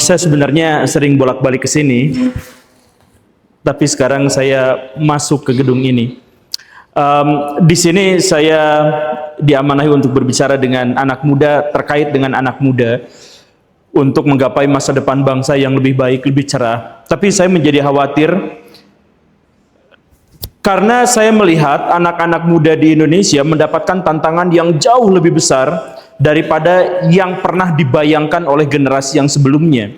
Saya sebenarnya sering bolak-balik ke sini, tapi sekarang saya masuk ke gedung ini. Di sini saya diamanahi untuk berbicara dengan anak muda, terkait dengan anak muda, untuk menggapai masa depan bangsa yang lebih baik, lebih cerah. Tapi saya menjadi khawatir, karena saya melihat anak-anak muda di Indonesia mendapatkan tantangan yang jauh lebih besar daripada yang pernah dibayangkan oleh generasi yang sebelumnya.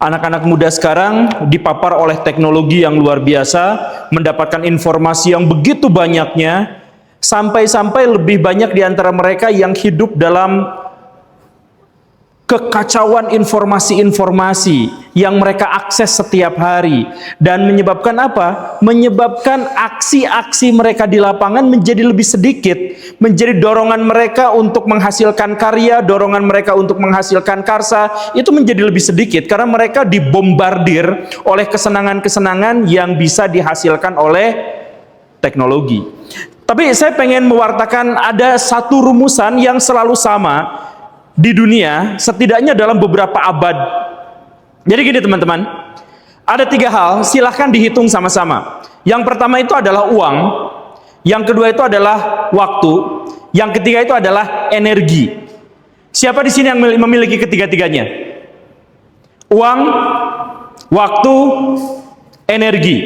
Anak-anak muda sekarang dipapar oleh teknologi yang luar biasa, mendapatkan informasi yang begitu banyaknya, sampai-sampai lebih banyak di antara mereka yang hidup dalam kekacauan informasi-informasi yang mereka akses setiap hari, dan menyebabkan apa? Menyebabkan aksi-aksi mereka di lapangan menjadi lebih sedikit, menjadi dorongan mereka untuk menghasilkan karya, dorongan mereka untuk menghasilkan karsa itu menjadi lebih sedikit karena mereka dibombardir oleh kesenangan-kesenangan yang bisa dihasilkan oleh teknologi. Tapi saya pengen mewartakan ada satu rumusan yang selalu sama di dunia, setidaknya dalam beberapa abad. Jadi gini teman-teman, ada 3 hal, silahkan dihitung sama-sama. Yang pertama itu adalah uang, yang kedua itu adalah waktu, yang ketiga itu adalah energi. Siapa di sini yang memiliki ketiga-tiganya? Uang, waktu, energi.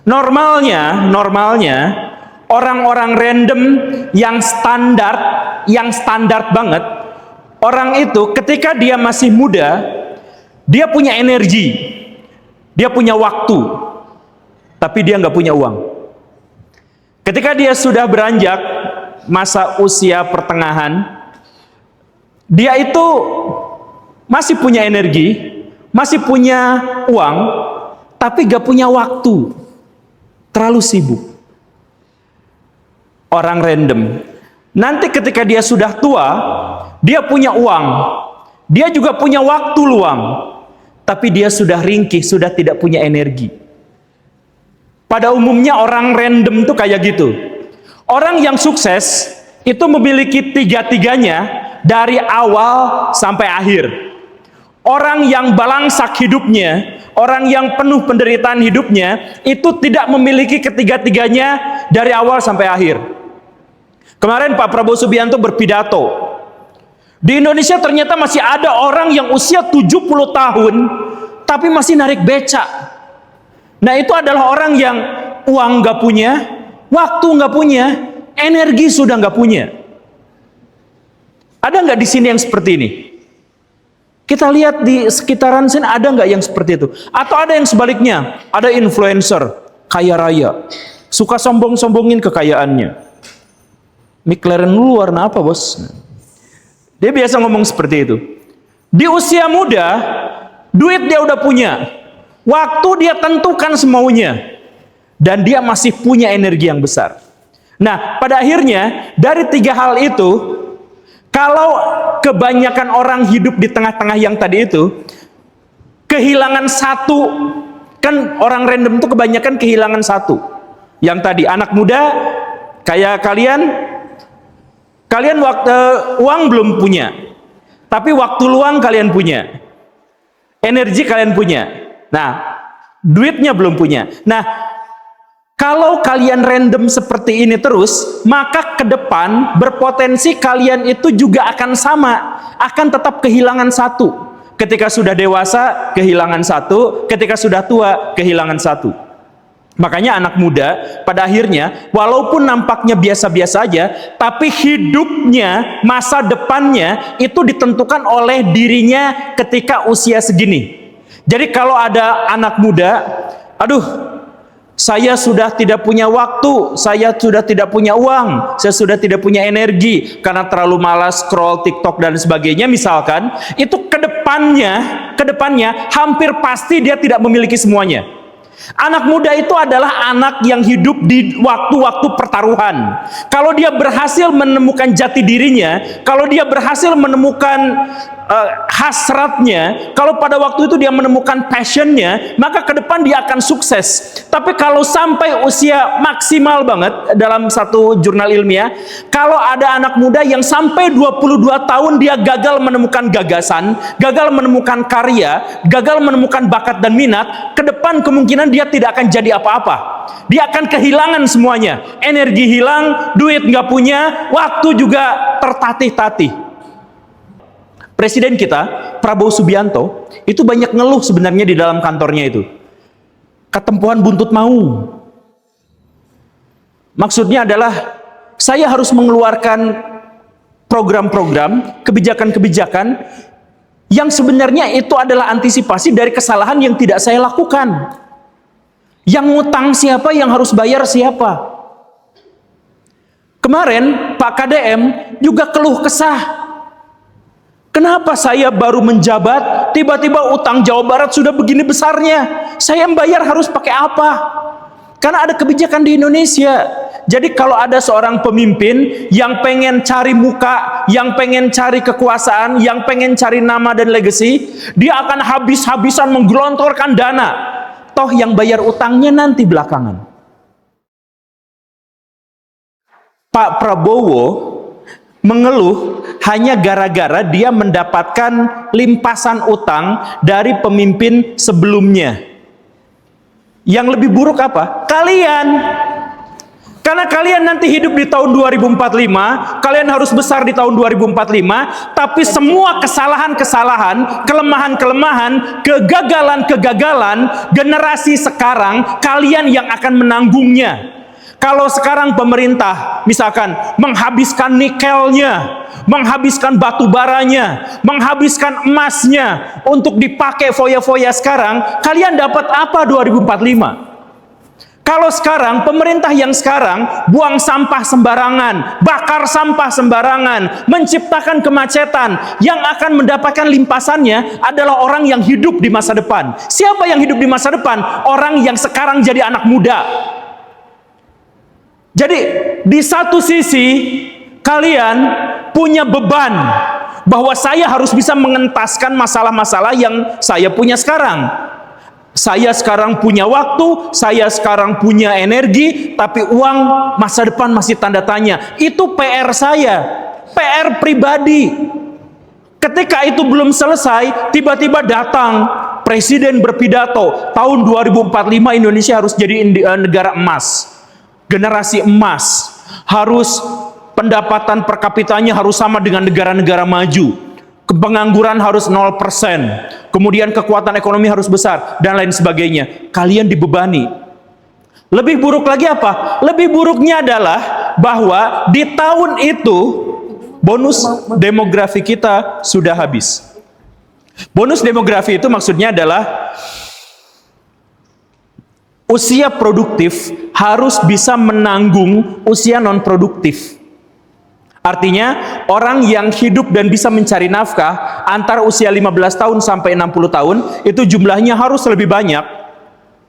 Normalnya orang-orang random yang standar banget, orang itu ketika dia masih muda, dia punya energi, dia punya waktu, tapi dia nggak punya uang. Ketika dia sudah beranjak masa usia pertengahan, dia itu masih punya energi, masih punya uang, tapi nggak punya waktu, terlalu sibuk. Orang random nanti ketika dia sudah tua, dia punya uang, dia juga punya waktu luang, tapi dia sudah ringkih, sudah tidak punya energi. Pada umumnya orang random tuh kayak gitu. Orang yang sukses itu memiliki tiga-tiganya dari awal sampai akhir. Orang yang balangsak hidupnya, orang yang penuh penderitaan hidupnya, itu tidak memiliki ketiga-tiganya dari awal sampai akhir. Kemarin Pak Prabowo Subianto berpidato, di Indonesia ternyata masih ada orang yang usia 70 tahun tapi masih narik becak. Nah, itu adalah orang yang uang nggak punya, waktu nggak punya, energi sudah nggak punya. Ada nggak di sini yang seperti ini? Kita lihat di sekitaran sini, ada nggak yang seperti itu? Atau ada yang sebaliknya? Ada influencer kaya raya, suka sombong-sombongin kekayaannya. McLaren lu warna apa, bos? Dia biasa ngomong seperti itu. Di usia muda, duit dia udah punya, waktu dia tentukan semaunya, dan dia masih punya energi yang besar. Nah, pada akhirnya dari 3 hal itu, kalau kebanyakan orang hidup di tengah-tengah yang tadi itu, kehilangan satu, kan orang random itu kebanyakan kehilangan satu. Yang tadi anak muda kayak kalian waktu uang belum punya, tapi waktu luang kalian punya, energi kalian punya. Nah, duitnya belum punya. Nah, kalau kalian random seperti ini terus, maka ke depan berpotensi kalian itu juga akan sama, akan tetap kehilangan satu. Ketika sudah dewasa, kehilangan satu. Ketika sudah tua, kehilangan satu. Makanya anak muda pada akhirnya walaupun nampaknya biasa-biasa aja, tapi hidupnya, masa depannya itu ditentukan oleh dirinya ketika usia segini. Jadi kalau ada anak muda, aduh, saya sudah tidak punya waktu, saya sudah tidak punya uang, saya sudah tidak punya energi karena terlalu malas scroll TikTok dan sebagainya misalkan, itu kedepannya hampir pasti dia tidak memiliki semuanya. Anak muda itu adalah anak yang hidup di waktu-waktu pertaruhan. Kalau dia berhasil menemukan jati dirinya, kalau dia berhasil menemukan hasratnya, kalau pada waktu itu dia menemukan passionnya, maka ke depan dia akan sukses. Tapi kalau sampai usia maksimal banget, dalam satu jurnal ilmiah, kalau ada anak muda yang sampai 22 tahun dia gagal menemukan gagasan, gagal menemukan karya, gagal menemukan bakat dan minat, ke depan kemungkinan dia tidak akan jadi apa-apa. Dia akan kehilangan semuanya. Energi hilang, duit nggak punya, waktu juga tertatih-tatih. Presiden kita, Prabowo Subianto, itu banyak ngeluh sebenarnya di dalam kantornya itu. Ketempuhan buntut mau. Maksudnya adalah, saya harus mengeluarkan program-program, kebijakan-kebijakan, yang sebenarnya itu adalah antisipasi dari kesalahan yang tidak saya lakukan. Yang ngutang siapa, yang harus bayar siapa. Kemarin, Pak KDM juga keluh kesah. Kenapa saya baru menjabat, tiba-tiba utang Jawa Barat sudah begini besarnya? Saya membayar harus pakai apa? Karena ada kebijakan di Indonesia. Jadi kalau ada seorang pemimpin yang pengen cari muka, yang pengen cari kekuasaan, yang pengen cari nama dan legacy, dia akan habis-habisan menggelontorkan dana. Toh yang bayar utangnya nanti belakangan. Pak Prabowo mengeluh hanya gara-gara dia mendapatkan limpasan utang dari pemimpin sebelumnya. Yang lebih buruk apa? Kalian. Karena kalian nanti hidup di tahun 2045, kalian harus besar di tahun 2045, tapi semua kesalahan-kesalahan, kelemahan-kelemahan, kegagalan-kegagalan generasi sekarang, kalian yang akan menanggungnya. Kalau sekarang pemerintah misalkan menghabiskan nikelnya, menghabiskan batu baranya, menghabiskan emasnya untuk dipakai foya-foya sekarang, kalian dapat apa 2045? Kalau sekarang pemerintah yang sekarang buang sampah sembarangan, bakar sampah sembarangan, menciptakan kemacetan, yang akan mendapatkan limpasannya adalah orang yang hidup di masa depan. Siapa yang hidup di masa depan? Orang yang sekarang jadi anak muda. Jadi di satu sisi kalian punya beban bahwa saya harus bisa mengentaskan masalah-masalah yang saya punya sekarang. Saya sekarang punya waktu, saya sekarang punya energi, tapi uang masa depan masih tanda tanya. Itu PR saya, PR pribadi. Ketika itu belum selesai, tiba-tiba datang presiden berpidato, tahun 2045 Indonesia harus jadi negara emas. Generasi emas, harus pendapatan per kapitanya harus sama dengan negara-negara maju, pengangguran harus 0%, kemudian kekuatan ekonomi harus besar, dan lain sebagainya. Kalian dibebani. Lebih buruk lagi apa? Lebih buruknya adalah bahwa di tahun itu bonus demografi kita sudah habis. Bonus demografi itu maksudnya adalah usia produktif harus bisa menanggung usia non-produktif. Artinya, orang yang hidup dan bisa mencari nafkah antara usia 15 tahun sampai 60 tahun, itu jumlahnya harus lebih banyak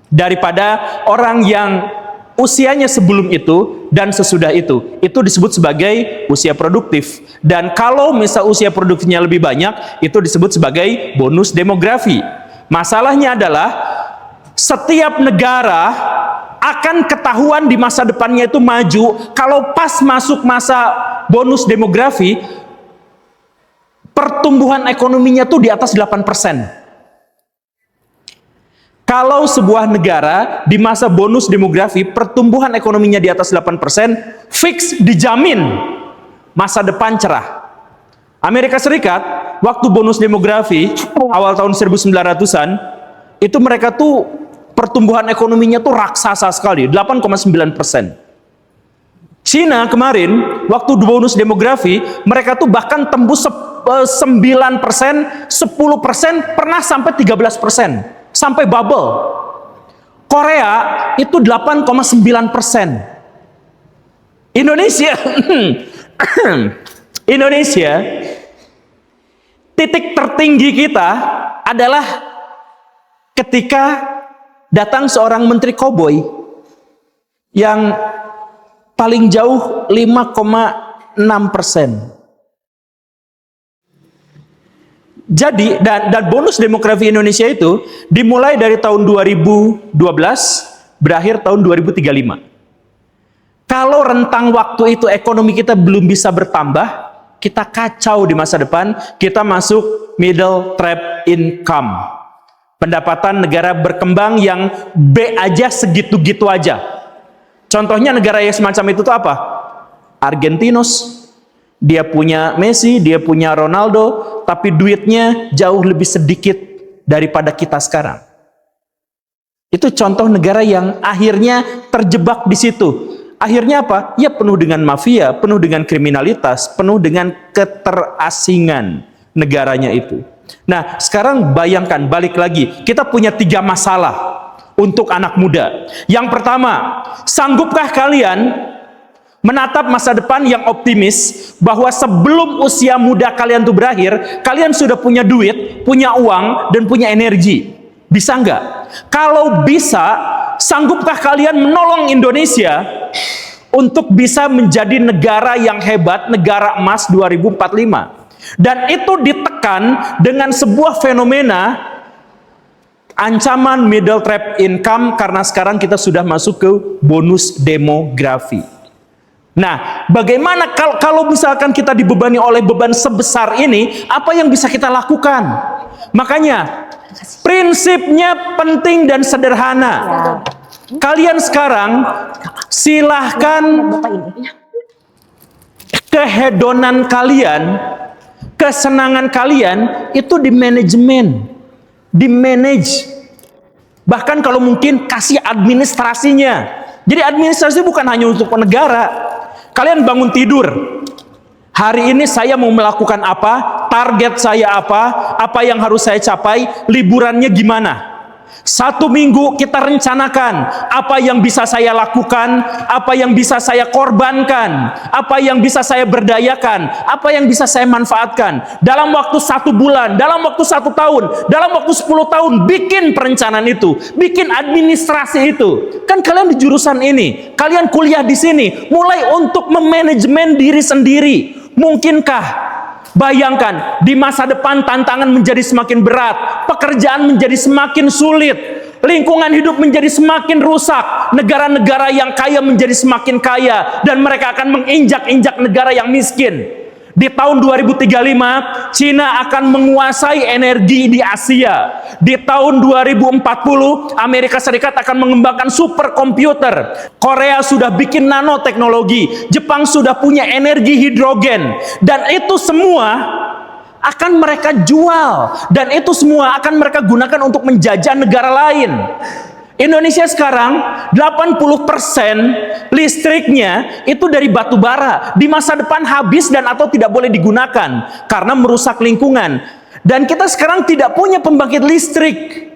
daripada orang yang usianya sebelum itu dan sesudah itu. Itu disebut sebagai usia produktif. Dan kalau misal usia produktifnya lebih banyak, itu disebut sebagai bonus demografi. Masalahnya adalah, setiap negara akan ketahuan di masa depannya itu maju kalau pas masuk masa bonus demografi, pertumbuhan ekonominya tuh di atas 8%. Kalau sebuah negara di masa bonus demografi pertumbuhan ekonominya di atas 8%, fix dijamin masa depan cerah. Amerika Serikat waktu bonus demografi awal tahun 1900-an itu mereka tuh pertumbuhan ekonominya tuh raksasa sekali, 8,9%. Cina kemarin, waktu bonus demografi, mereka tuh bahkan tembus 9%, 10%, pernah sampai 13%. Sampai bubble. Korea itu 8,9%. Indonesia, Indonesia, titik tertinggi kita adalah ketika datang seorang menteri koboi yang paling jauh 5,6%. Jadi dan bonus demografi Indonesia itu dimulai dari tahun 2012 berakhir tahun 2035. Kalau rentang waktu itu ekonomi kita belum bisa bertambah, kita kacau di masa depan, kita masuk middle trap income. Pendapatan negara berkembang yang B aja segitu-gitu aja. Contohnya negara yang semacam itu tuh apa? Argentinos. Dia punya Messi, dia punya Ronaldo, tapi duitnya jauh lebih sedikit daripada kita sekarang. Itu contoh negara yang akhirnya terjebak di situ. Akhirnya apa? Ya penuh dengan mafia, penuh dengan kriminalitas, penuh dengan keterasingan negaranya itu. Nah, sekarang bayangkan, balik lagi, kita punya 3 masalah untuk anak muda. Yang pertama, sanggupkah kalian menatap masa depan yang optimis, bahwa sebelum usia muda kalian itu berakhir, kalian sudah punya duit, punya uang, dan punya energi? Bisa nggak? Kalau bisa, sanggupkah kalian menolong Indonesia untuk bisa menjadi negara yang hebat, negara emas 2045? Dan itu ditekan dengan sebuah fenomena ancaman middle trap income, karena sekarang kita sudah masuk ke bonus demografi. Nah, bagaimana kalau misalkan kita dibebani oleh beban sebesar ini, apa yang bisa kita lakukan? Makanya, prinsipnya penting dan sederhana. Kalian sekarang silahkan kehedonan kalian, kesenangan kalian itu di manajemen, di manage. Bahkan kalau mungkin kasih administrasinya. Jadi administrasi bukan hanya untuk negara. Kalian bangun tidur, hari ini saya mau melakukan apa, target saya apa yang harus saya capai, liburannya gimana. 1 minggu kita rencanakan apa yang bisa saya lakukan, apa yang bisa saya korbankan, apa yang bisa saya berdayakan, apa yang bisa saya manfaatkan. Dalam waktu 1 bulan, dalam waktu 1 tahun, dalam waktu 10 tahun, bikin perencanaan itu, bikin administrasi itu. Kan kalian di jurusan ini, kalian kuliah di sini, mulai untuk memanajemen diri sendiri. Mungkinkah? Bayangkan, di masa depan tantangan menjadi semakin berat, pekerjaan menjadi semakin sulit, lingkungan hidup menjadi semakin rusak, negara-negara yang kaya menjadi semakin kaya, dan mereka akan menginjak-injak negara yang miskin. Di tahun 2035, Cina akan menguasai energi di Asia. Di tahun 2040, Amerika Serikat akan mengembangkan superkomputer. Korea sudah bikin nanoteknologi. Jepang sudah punya energi hidrogen. Dan itu semua akan mereka jual. Dan itu semua akan mereka gunakan untuk menjajah negara lain. Indonesia sekarang 80% listriknya itu dari batu bara. Di masa depan habis dan atau tidak boleh digunakan karena merusak lingkungan. Dan kita sekarang tidak punya pembangkit listrik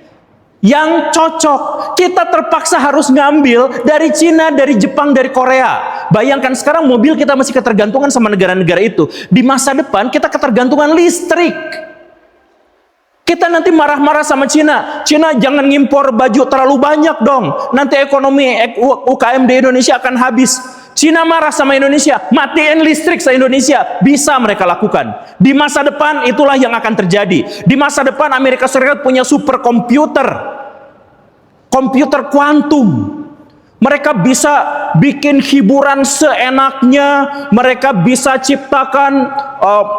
yang cocok. Kita terpaksa harus ngambil dari Cina, dari Jepang, dari Korea. Bayangkan sekarang mobil kita masih ketergantungan sama negara-negara itu. Di masa depan kita ketergantungan listrik. Kita nanti marah-marah sama Cina. Cina jangan ngimpor baju terlalu banyak dong. Nanti ekonomi UKM di Indonesia akan habis. Cina marah sama Indonesia. Matiin listrik se-Indonesia. Bisa mereka lakukan. Di masa depan itulah yang akan terjadi. Di masa depan Amerika Serikat punya superkomputer. Komputer kuantum. Mereka bisa bikin hiburan seenaknya, mereka bisa ciptakan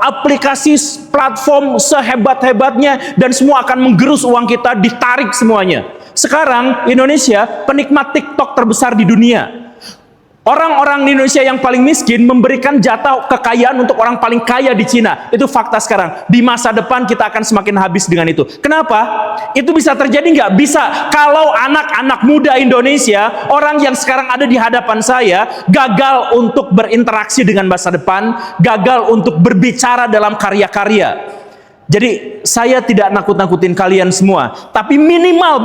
aplikasi platform sehebat-hebatnya, dan semua akan menggerus uang kita, ditarik semuanya. Sekarang Indonesia penikmat TikTok terbesar di dunia. Orang-orang di Indonesia yang paling miskin memberikan jatah kekayaan untuk orang paling kaya di Cina. Itu fakta sekarang. Di masa depan kita akan semakin habis dengan itu. Kenapa? Itu bisa terjadi nggak? Bisa. Kalau anak-anak muda Indonesia, orang yang sekarang ada di hadapan saya, gagal untuk berinteraksi dengan masa depan, gagal untuk berbicara dalam karya-karya. Jadi saya tidak nakut-nakutin kalian semua, tapi minimal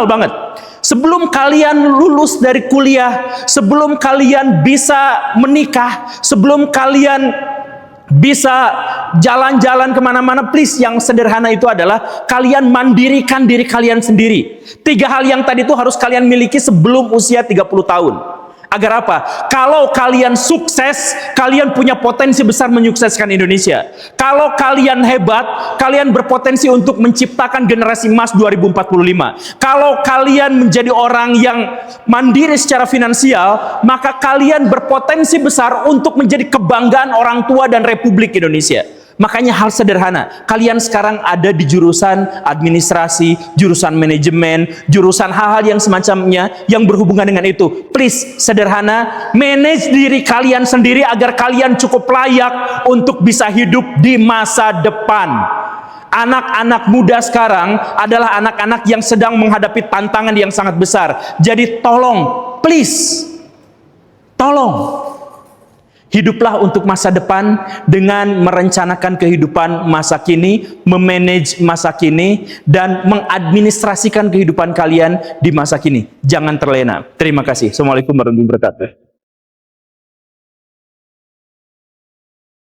banget. Sebelum kalian lulus dari kuliah, sebelum kalian bisa menikah, sebelum kalian bisa jalan-jalan kemana-mana, please, yang sederhana itu adalah kalian mandirikan diri kalian sendiri. 3 hal yang tadi itu harus kalian miliki sebelum usia 30 tahun. Agar apa? Kalau kalian sukses, kalian punya potensi besar menyukseskan Indonesia. Kalau kalian hebat, kalian berpotensi untuk menciptakan generasi emas 2045. Kalau kalian menjadi orang yang mandiri secara finansial, maka kalian berpotensi besar untuk menjadi kebanggaan orang tua dan Republik Indonesia. Makanya hal sederhana, kalian sekarang ada di jurusan administrasi, jurusan manajemen, jurusan hal-hal yang semacamnya yang berhubungan dengan itu. Please, sederhana, manage diri kalian sendiri agar kalian cukup layak untuk bisa hidup di masa depan. Anak-anak muda sekarang adalah anak-anak yang sedang menghadapi tantangan yang sangat besar. Jadi tolong, please, tolong, hiduplah untuk masa depan dengan merencanakan kehidupan masa kini, memanage masa kini, dan mengadministrasikan kehidupan kalian di masa kini. Jangan terlena. Terima kasih. Assalamualaikum warahmatullahi wabarakatuh.